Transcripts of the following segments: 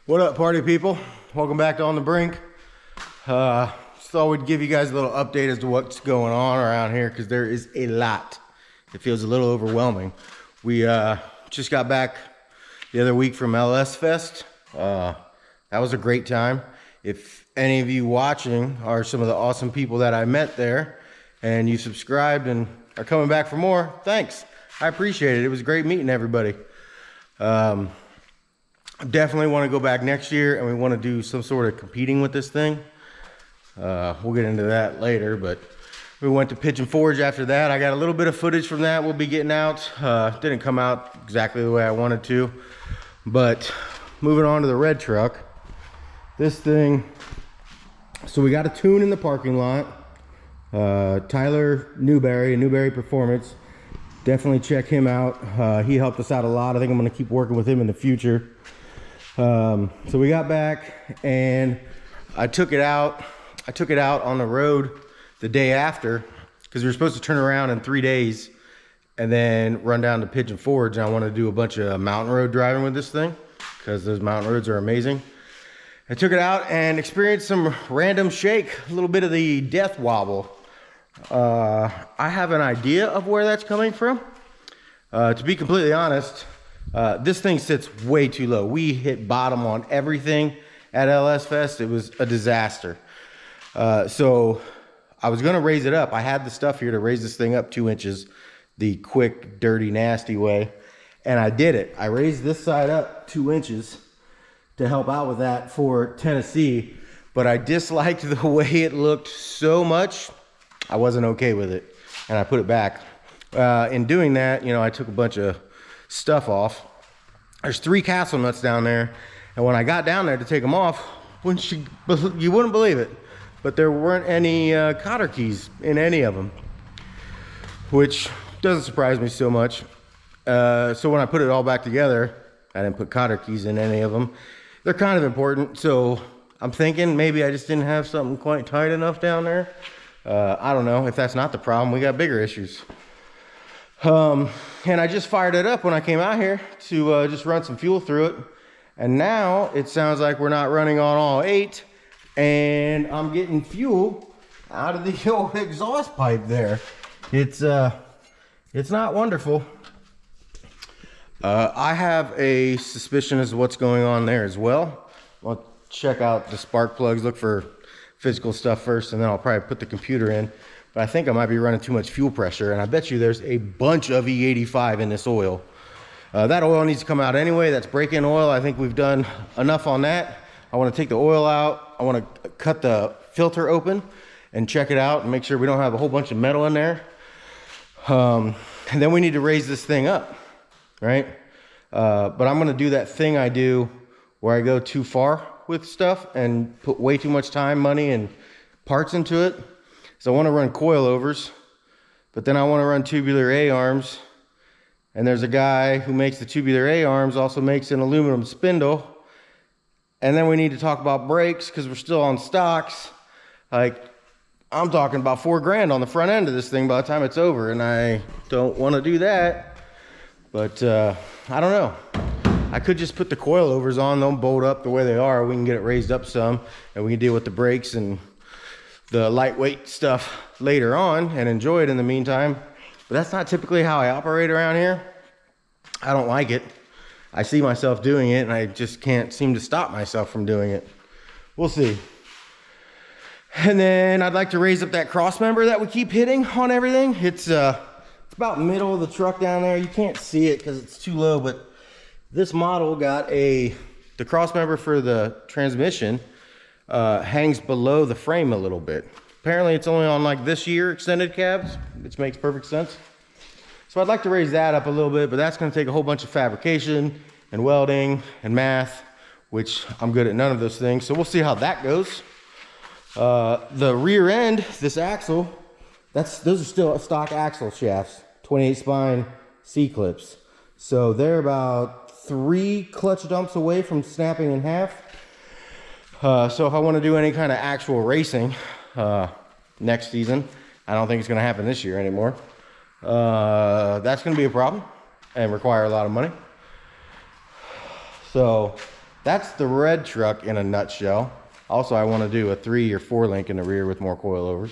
What up, party people? Welcome back to On the Brink. Just thought we'd give you guys a little update as to what's going on around here, because there is a lot. It feels a little overwhelming. We just got back the other week from LS Fest. That was a great time. If any of you watching are some of the awesome people that I met there, and you subscribed and are coming back for more, thanks. I appreciate it. It was great meeting everybody. Definitely want to go back next year, and we want to do some sort of competing with this thing. We'll get into that later, but we went to Pigeon Forge after that. I got a little bit of footage from that we'll be getting out. Didn't come out exactly the way I wanted to, but moving on to the red truck. This thing, so we got a tune in the parking lot. Tyler Newberry Performance. Definitely check him out. He helped us out a lot. I think I'm going to keep working with him in the future. So we got back and I took it out on the road the day after, because we were supposed to turn around in 3 days and then run down to Pigeon Forge. And I want to do a bunch of mountain road driving with this thing, because those mountain roads are amazing. I took it out and experienced some random shake, a little bit of the death wobble. I have an idea of where that's coming from. To be completely honest, this thing sits way too low. We hit bottom on everything at LS Fest. It was a disaster. So I was gonna raise it up. I had the stuff here to raise this thing up 2 inches, the quick, dirty, nasty way. And I did it. I raised this side up 2 inches to help out with that for Tennessee, but I disliked the way it looked so much, I wasn't okay with it, and I put it back. In doing that, you know, I took a bunch of stuff off. There's 3 castle nuts down there, and when I got down there to take them off, you wouldn't believe it, but there weren't any cotter keys in any of them, which doesn't surprise me so much. So when I put it all back together, I didn't put cotter keys in any of them. They're kind of important, so I'm thinking maybe I just didn't have something quite tight enough down there. I don't know. If that's not the problem, we got bigger issues. And I just fired it up when I came out here to just run some fuel through it. And now it sounds like we're not running on all 8, and I'm getting fuel out of the old exhaust pipe there. It's not wonderful. I have a suspicion as to what's going on there as well. I'll check out the spark plugs, look for physical stuff first, and then I'll probably put the computer in. But I think I might be running too much fuel pressure, and I bet you there's a bunch of E85 in this oil. That oil needs to come out anyway. That's break-in oil. I think we've done enough on that. I want to take the oil out. I want to cut the filter open and check it out and make sure we don't have a whole bunch of metal in there. And then we need to raise this thing up, right? But I'm going to do that thing I do where I go too far with stuff and put way too much time, money, and parts into it. So I want to run coilovers, but then I want to run tubular A-arms. And there's a guy who makes the tubular A-arms, also makes an aluminum spindle. And then we need to talk about brakes, because we're still on stocks. Like, I'm talking about $4 grand on the front end of this thing by the time it's over, and I don't want to do that. But I don't know. I could just put the coilovers on, they'll bolt up the way they are. We can get it raised up some, and we can deal with the brakes and the lightweight stuff later on and enjoy it in the meantime. But that's not typically how I operate around here. I don't like it. I see myself doing it, and I just can't seem to stop myself from doing it. We'll see. And then I'd like to raise up that cross member that we keep hitting on everything. It's about middle of the truck down there. You can't see it because it's too low, but this model got the cross member for the transmission hangs below the frame a little bit. Apparently it's only on like this year extended cabs, which makes perfect sense. So I'd like to raise that up a little bit, but that's going to take a whole bunch of fabrication and welding and math, which I'm good at none of those things. So we'll see how that goes. The rear end, this axle, those are still stock axle shafts, 28 spine C-clips. So they're about 3 clutch dumps away from snapping in half. So if I want to do any kind of actual racing next season, I don't think it's going to happen this year anymore. That's going to be a problem and require a lot of money. So that's the red truck in a nutshell. Also, I want to do a 3 or 4 link in the rear with more coilovers.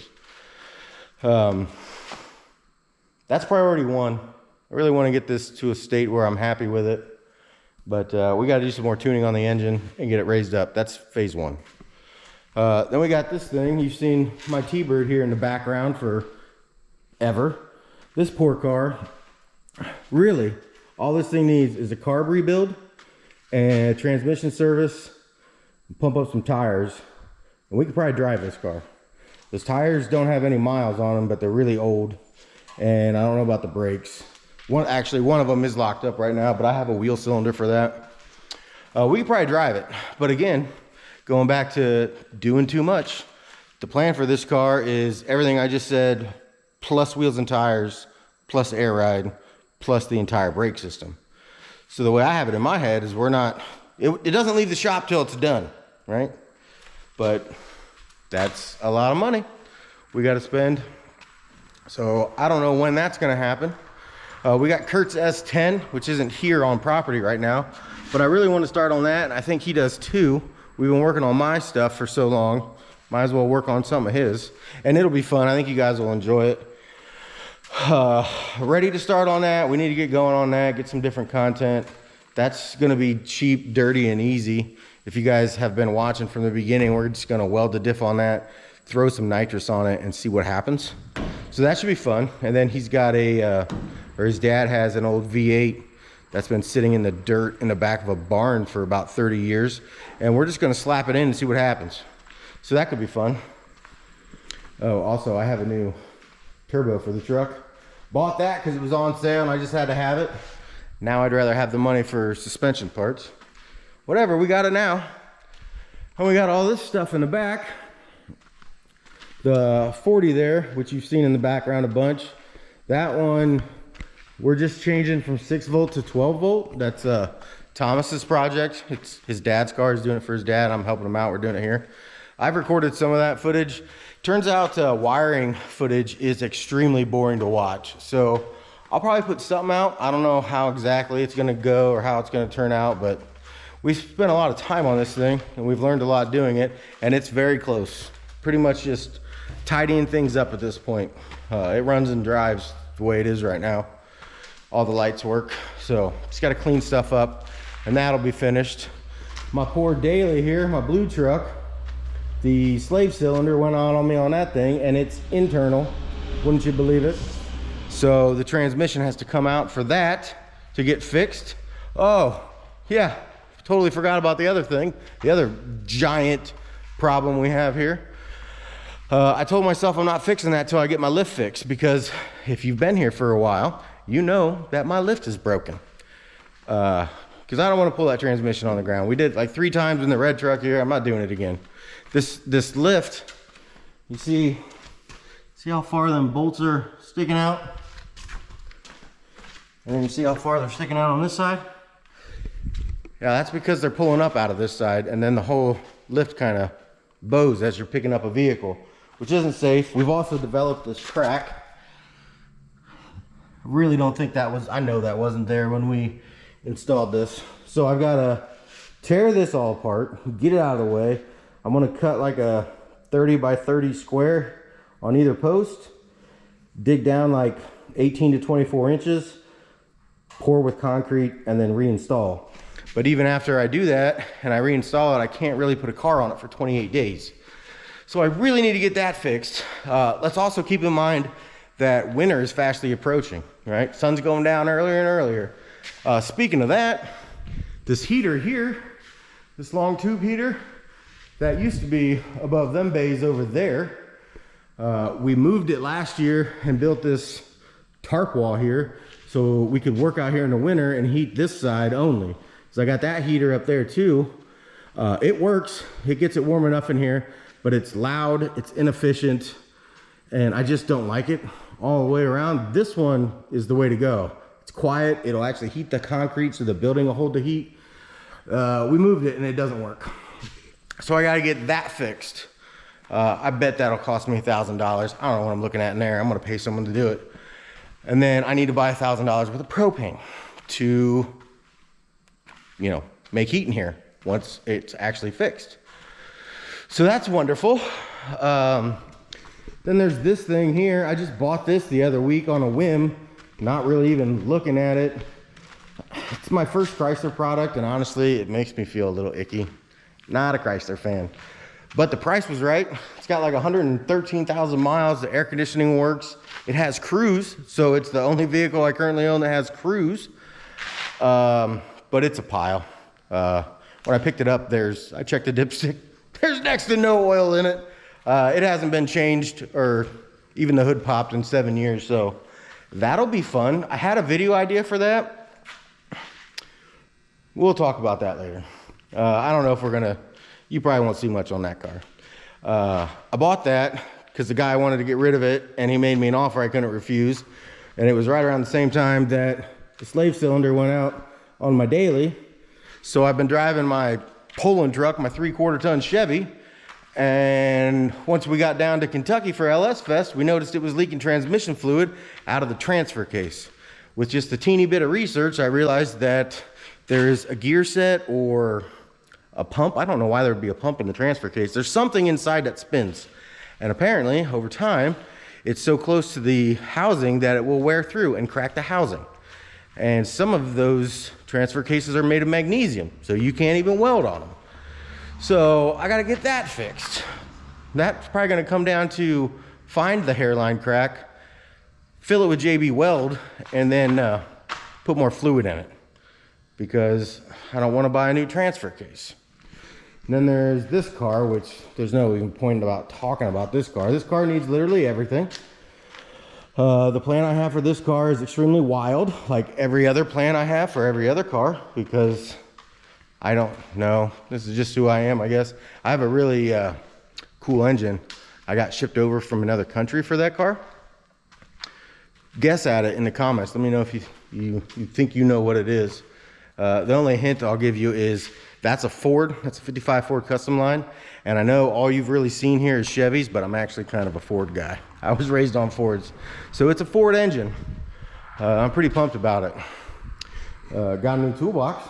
That's priority 1. I really want to get this to a state where I'm happy with it. But we got to do some more tuning on the engine and get it raised up. That's phase 1. Then we got this thing. You've seen my T-Bird here in the background for ever. This poor car, really, all this thing needs is a carb rebuild and transmission service, pump up some tires, and we could probably drive this car. Those tires don't have any miles on them, but they're really old, and I don't know about the brakes. One of them is locked up right now, but I have a wheel cylinder for that. We could probably drive it, but again, going back to doing too much, the plan for this car is everything I just said, plus wheels and tires, plus air ride, plus the entire brake system. So the way I have it in my head is it doesn't leave the shop till it's done, right? But that's a lot of money we got to spend. So I don't know when that's going to happen. We got Kurt's S10, which isn't here on property right now, but I really want to start on that, and I think he does too. We've been working on my stuff for so long, might as well work on some of his, and it'll be fun. I think you guys will enjoy it. Ready to start on that. We need to get going on that, get some different content. That's going to be cheap, dirty, and easy. If you guys have been watching from the beginning, we're just going to weld the diff on that, throw some nitrous on it, and see what happens. So that should be fun. And then he's got his dad has an old V8 that's been sitting in the dirt in the back of a barn for about 30 years. And we're just going to slap it in and see what happens. So that could be fun. Oh, also, I have a new turbo for the truck. Bought that because it was on sale and I just had to have it. Now I'd rather have the money for suspension parts. Whatever, we got it now. And we got all this stuff in the back. The 40 there, which you've seen in the background a bunch. That one, we're just changing from 6 volt to 12 volt. That's Thomas's project. It's his dad's car. He's doing it for his dad. I'm helping him out. We're doing it here. I've recorded some of that footage. Turns out wiring footage is extremely boring to watch. So I'll probably put something out. I don't know how exactly it's going to go or how it's going to turn out, but we've spent a lot of time on this thing and we've learned a lot doing it, and it's very close. Pretty much just tidying things up at this point. It runs and drives the way it is right now. All the lights work, so just got to clean stuff up and that'll be finished. My poor daily here, my blue truck, the slave cylinder went on me on that thing, and it's internal, wouldn't you believe it? So the transmission has to come out for that to get fixed. Oh yeah, totally forgot about the other thing, the other giant problem we have here. I told myself I'm not fixing that till I get my lift fixed, because if you've been here for a while, you know that my lift is broken. Because I don't want to pull that transmission on the ground. We did like 3 times in the red truck here. I'm not doing it again. This lift, you see how far them bolts are sticking out? And then you see how far they're sticking out on this side? Yeah, that's because they're pulling up out of this side, and then the whole lift kind of bows as you're picking up a vehicle, which isn't safe. We've also developed this track. I really don't think I know that wasn't there when we installed this. So I've got to tear this all apart, get it out of the way. I'm going to cut like a 30 by 30 square on either post, dig down like 18 to 24 inches, pour with concrete, and then reinstall. But even after I do that and I reinstall it, I can't really put a car on it for 28 days. So I really need to get that fixed. Let's also keep in mind that winter is fastly approaching, right? Sun's going down earlier and earlier. Speaking of that, this heater here, this long tube heater, that used to be above them bays over there. We moved it last year and built this tarp wall here so we could work out here in the winter and heat this side only. So I got that heater up there too. It works, it gets it warm enough in here, but it's loud, it's inefficient, and I just don't like it all the way around. This one is the way to go. It's quiet, it'll actually heat the concrete so the building will hold the heat. We moved it and it doesn't work. So I gotta get that fixed. I bet that'll cost me $1,000. I don't know what I'm looking at in there. I'm gonna pay someone to do it. And then I need to buy $1,000 worth of propane to, make heat in here. once it's actually fixed. So that's wonderful. Then there's this thing here. I just bought this the other week on a whim, not really even looking at it. It's my first Chrysler product, and honestly, it makes me feel a little icky. Not a Chrysler fan, but the price was right. It's got like 113,000 miles. The air conditioning works. It has cruise, so it's the only vehicle I currently own that has cruise. But it's a pile. When I picked it up, I checked the dipstick. There's next to no oil in it. It hasn't been changed or even the hood popped in 7 years, so that'll be fun. I had a video idea for that. We'll talk about that later. I don't know if we're gonna, you probably won't see much on that car. I bought that because the guy wanted to get rid of it, and he made me an offer I couldn't refuse. And it was right around the same time that the slave cylinder went out on my daily. So I've been driving my Poland truck, my 3/4 ton Chevy. And once we got down to Kentucky for LS Fest, we noticed it was leaking transmission fluid out of the transfer case. With just a teeny bit of research, I realized that there is a gear set or a pump. I don't know why there would be a pump in the transfer case. There's something inside that spins. And apparently, over time, it's so close to the housing that it will wear through and crack the housing. And some of those transfer cases are made of magnesium, so you can't even weld on them. So I gotta get that fixed. That's probably gonna come down to find the hairline crack, fill it with JB Weld, and then put more fluid in it, because I don't wanna buy a new transfer case. And then there's this car, which there's no even point about talking about this car. This car needs literally everything. The plan I have for this car is extremely wild, like every other plan I have for every other car, because I don't know. This is just who I am, I guess. I have a really cool engine. I got shipped over from another country for that car. Guess at it in the comments. Let me know if you think you know what it is. The only hint I'll give you is that's a Ford. That's a 55 Ford Custom Line. And I know all you've really seen here is Chevys, but I'm actually kind of a Ford guy. I was raised on Fords. So it's a Ford engine. I'm pretty pumped about it. Got a new toolbox.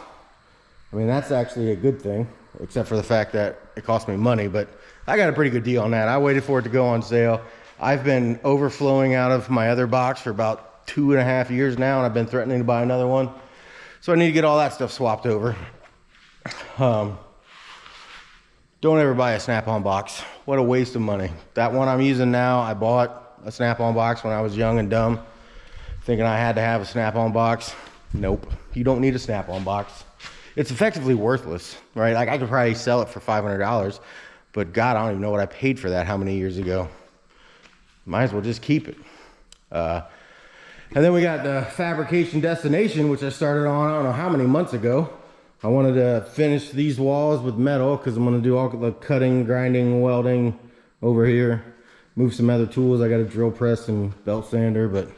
I mean, that's actually a good thing, except for the fact that it cost me money, but I got a pretty good deal on that. I waited for it to go on sale. I've been overflowing out of my other box for about 2.5 years now, and I've been threatening to buy another one. So I need to get all that stuff swapped over. Don't ever buy a Snap-on box. What a waste of money. That one I'm using now, I bought a Snap-on box when I was young and dumb, thinking I had to have a Snap-on box. Nope, you don't need a Snap-on box. It's effectively worthless, right? Like I could probably sell it for $500, but God, I don't even know what I paid for that how many years ago. Might as well just keep it. And then we got the fabrication destination, which I started on, I don't know how many months ago. I wanted to finish these walls with metal because I'm gonna do all the cutting, grinding, welding over here. Move some other tools. I got a drill press and belt sander, but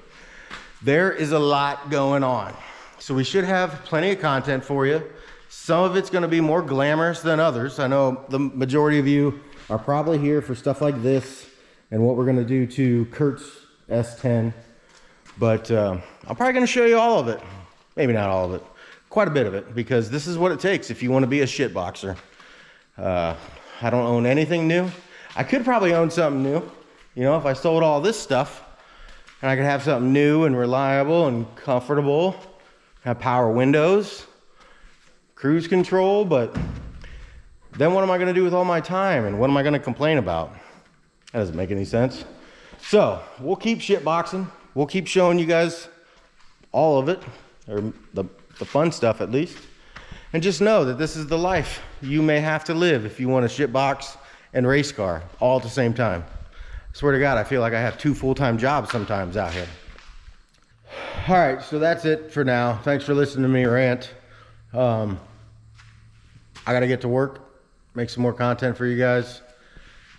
there is a lot going on. So we should have plenty of content for you. Some of it's gonna be more glamorous than others. I know the majority of you are probably here for stuff like this and what we're gonna do to Kurt's S10. But I'm probably gonna show you all of it. Maybe not all of it, quite a bit of it, because this is what it takes if you wanna be a shit boxer. I don't own anything new. I could probably own something new. You know, if I sold all this stuff and I could have something new and reliable and comfortable, have power windows, cruise control, but then what am I gonna do with all my time and what am I gonna complain about? That doesn't make any sense. So we'll keep shit boxing. We'll keep showing you guys all of it, or the fun stuff at least. And just know that this is the life you may have to live if you want a shit box and race car all at the same time. I swear to God, I feel like I have 2 full-time jobs sometimes out here. All right, so that's it for now. Thanks for listening to me rant. I gotta get to work, make some more content for you guys,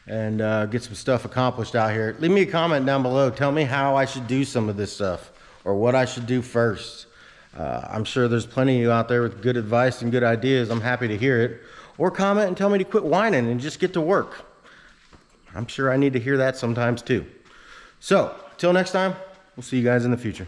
and get some stuff accomplished out here. Leave me a comment down below. Tell me how I should do some of this stuff or what I should do first. I'm sure there's plenty of you out there with good advice and good ideas. I'm happy to hear it. Or comment and tell me to quit whining and just get to work. I'm sure I need to hear that sometimes too. So, till next time, we'll see you guys in the future.